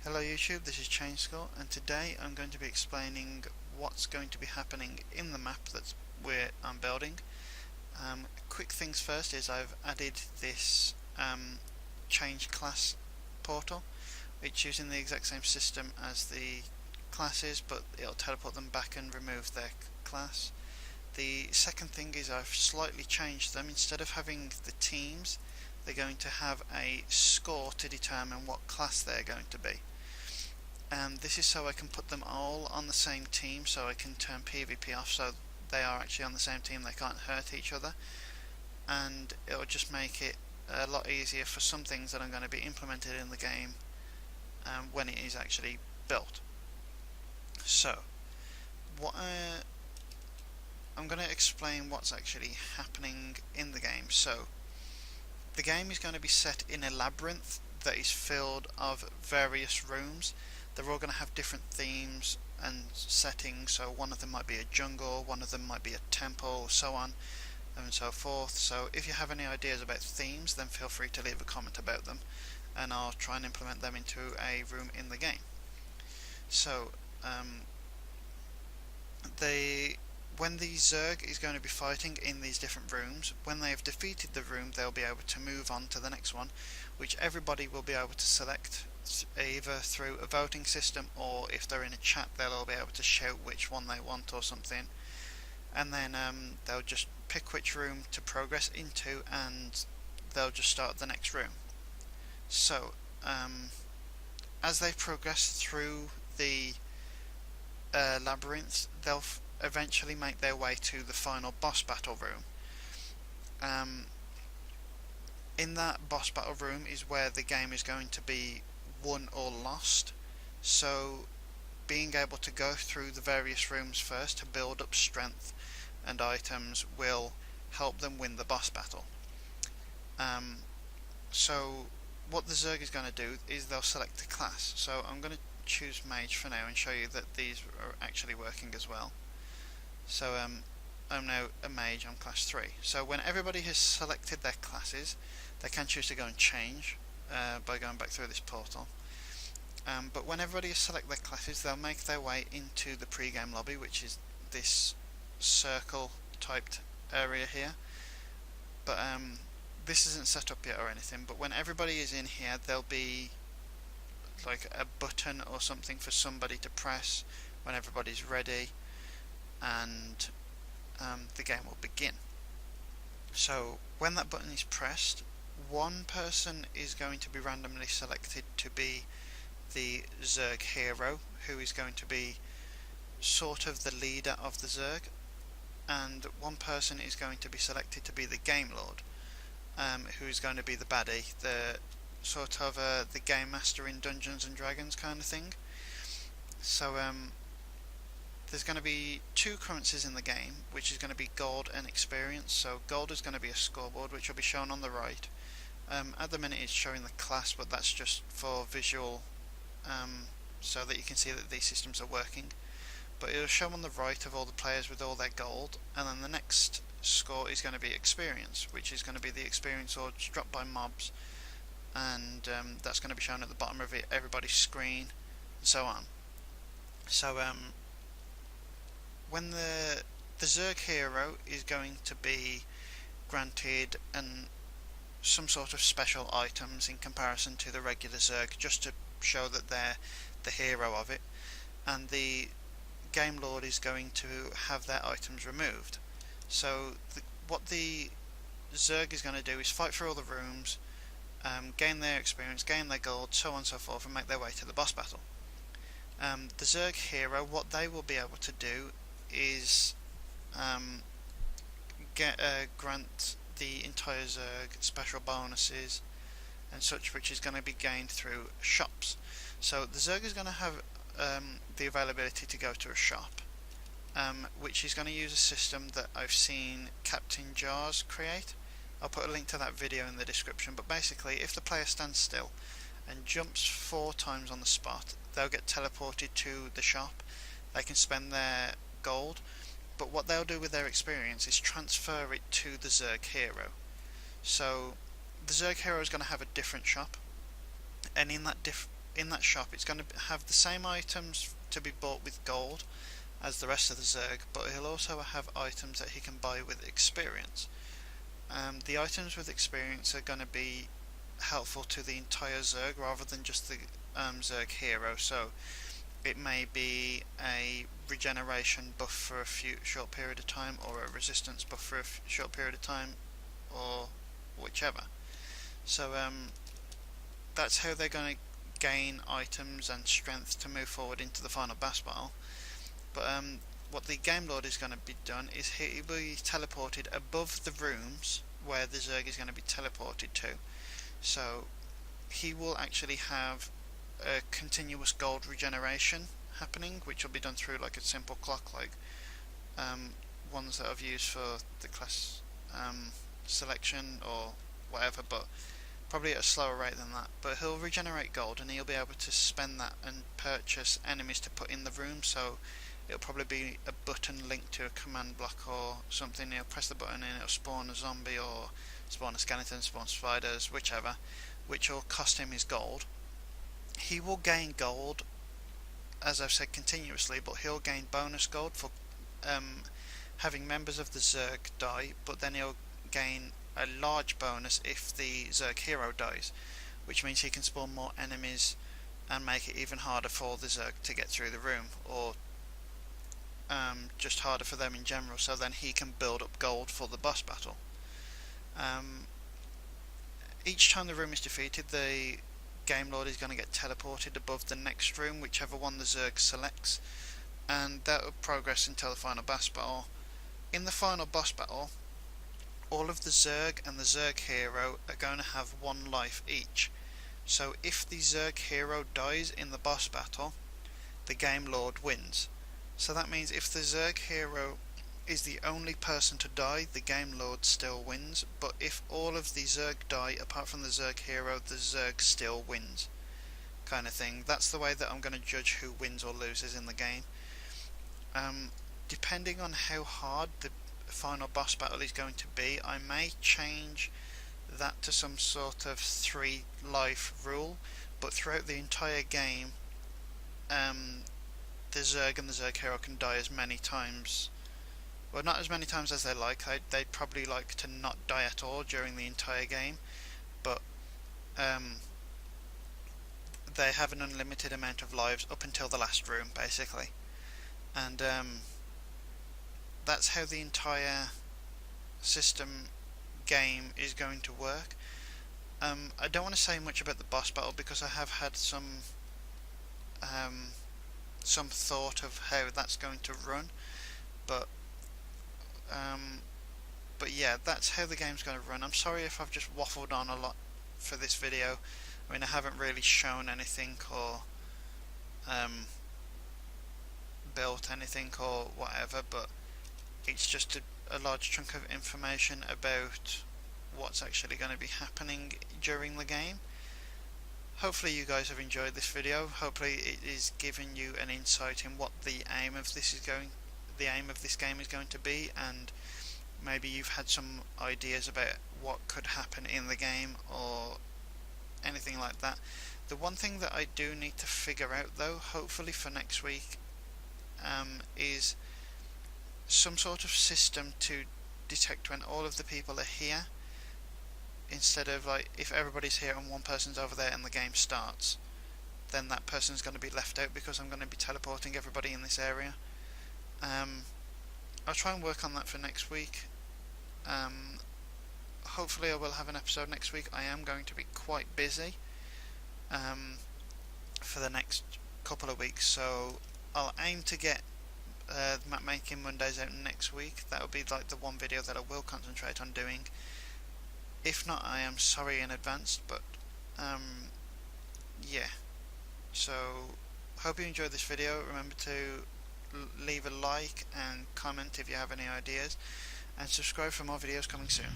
Hello YouTube, this is chainskull, and today I'm going to be explaining what's going to be happening in the map that I'm building. Quick things first is I've added this change class portal. It's using the exact same system as the classes, but it'll teleport them back and remove their class. The second thing is I've slightly changed them. Instead of having the teams, they're going to have a score to determine what class they're going to be. This is so I can put them all on the same team, so I can turn PvP off so they are actually on the same team, they can't hurt each other, and it'll just make it a lot easier for some things that are going to be implemented in the game when it is actually built. So, I'm going to explain what's actually happening in the game. So, the game is going to be set in a labyrinth that is filled of various rooms. They're all going to have different themes and settings, so one of them might be a jungle, one of them might be a temple, so on and so forth. So if you have any ideas about themes, then feel free to leave a comment about them, and I'll try and implement them into a room in the game. So when the zerg is going to be fighting in these different rooms, when they have defeated the room, they'll be able to move on to the next one, which everybody will be able to select either through a voting system, or if they're in a chat they'll all be able to shout which one they want or something, and then they'll just pick which room to progress into and they'll just start the next room. So as they progress through the labyrinth, they'll eventually make their way to the final boss battle room. In that boss battle room is where the game is going to be won or lost, so being able to go through the various rooms first to build up strength and items will help them win the boss battle. So what the zerg is going to do is they'll select a class. So I'm going to choose mage for now and show you that these are actually working as well. So I'm now a mage on class 3. So when everybody has selected their classes, they can choose to go and change by going back through this portal. But when everybody has selected their classes, they'll make their way into the pre-game lobby, which is this circle typed area here. But this isn't set up yet or anything, but when everybody is in here, there'll be like a button or something for somebody to press when everybody's ready, and the game will begin. So when that button is pressed, one person is going to be randomly selected to be the zerg hero, who is going to be sort of the leader of the zerg, and one person is going to be selected to be the game lord, who is going to be the baddie, the sort of the game master in Dungeons and Dragons kind of thing. So there's going to be two currencies in the game, which is going to be gold and experience. So gold is going to be a scoreboard, which will be shown on the right. At the minute it's showing the class, but that's just for visual, so that you can see that these systems are working. But it'll show on the right of all the players with all their gold, and then the next score is going to be experience, which is going to be the experience odds dropped by mobs, and that's going to be shown at the bottom of everybody's screen, and so on. So when the zerg hero is going to be granted some sort of special items in comparison to the regular zerg, just to show that they're the hero of it, and the game lord is going to have their items removed. So what the zerg is going to do is fight through all the rooms, gain their experience, gain their gold, so on and so forth, and make their way to the boss battle. The zerg hero, what they will be able to do is grant the entire zerg special bonuses and such, which is going to be gained through shops. So the zerg is going to have the availability to go to a shop, which is going to use a system that I've seen Captain Jars create. I'll put a link to that video in the description, but basically if the player stands still and jumps 4 times on the spot, they'll get teleported to the shop. They can spend their gold, but what they'll do with their experience is transfer it to the zerg hero. So the zerg hero is going to have a different shop, and in that in that shop it's going to have the same items to be bought with gold as the rest of the zerg, but he'll also have items that he can buy with experience. The items with experience are going to be helpful to the entire zerg rather than just the zerg hero. So it may be a regeneration buff for a short period of time, or a resistance buff for a short period of time, or whichever. So that's how they're going to gain items and strength to move forward into the final boss battle. But what the Game Lord is going to be done is he will be teleported above the rooms where the zerg is going to be teleported to. So he will actually have a continuous gold regeneration happening, which will be done through like a simple clock, like ones that I've used for the class selection or whatever, but probably at a slower rate than that. But he'll regenerate gold and he'll be able to spend that and purchase enemies to put in the room. So it'll probably be a button linked to a command block or something. He'll press the button and it'll spawn a zombie or spawn a skeleton, spawn spiders, whichever, which will cost him his gold. He will gain gold, as I've said, continuously, but he'll gain bonus gold for having members of the zerg die, but then he'll gain a large bonus if the zerg hero dies, which means he can spawn more enemies and make it even harder for the zerg to get through the room, or just harder for them in general, so then he can build up gold for the boss battle. Each time the room is defeated, the Game Lord is going to get teleported above the next room, whichever one the zerg selects, and that will progress until the final boss battle. In the final boss battle, all of the zerg and the zerg hero are going to have one life each. So if the zerg hero dies in the boss battle, the Game Lord wins. So that means if the zerg hero is the only person to die, the Game Lord still wins, but if all of the zerg die apart from the zerg hero, the zerg still wins, kind of thing. That's the way that I'm going to judge who wins or loses in the game. Depending on how hard the final boss battle is going to be, I may change that to some sort of 3 life rule, but throughout the entire game the zerg and the zerg hero can die as many times. Well, not as many times as they like. They'd probably like to not die at all during the entire game, but they have an unlimited amount of lives up until the last room, basically. And that's how the entire system game is going to work. I don't want to say much about the boss battle because I have had some thought of how that's going to run, but yeah, that's how the game's going to run. I'm sorry if I've just waffled on a lot for this video. I mean, I haven't really shown anything or built anything or whatever, but it's just a large chunk of information about what's actually going to be happening during the game. Hopefully you guys have enjoyed this video. Hopefully it is giving you an insight in what the aim of this game is going to be, and maybe you've had some ideas about what could happen in the game or anything like that. The one thing that I do need to figure out though, hopefully for next week, is some sort of system to detect when all of the people are here, instead of like if everybody's here and one person's over there and the game starts, then that person's going to be left out because I'm going to be teleporting everybody in this area. I'll try and work on that for next week. Hopefully I will have an episode next week. I am going to be quite busy for the next couple of weeks, so I'll aim to get map making Mondays out next week. That will be like the one video that I will concentrate on doing. If not, I am sorry in advance, but yeah. So hope you enjoyed this video. Remember to leave a like and comment if you have any ideas, and subscribe for more videos coming soon.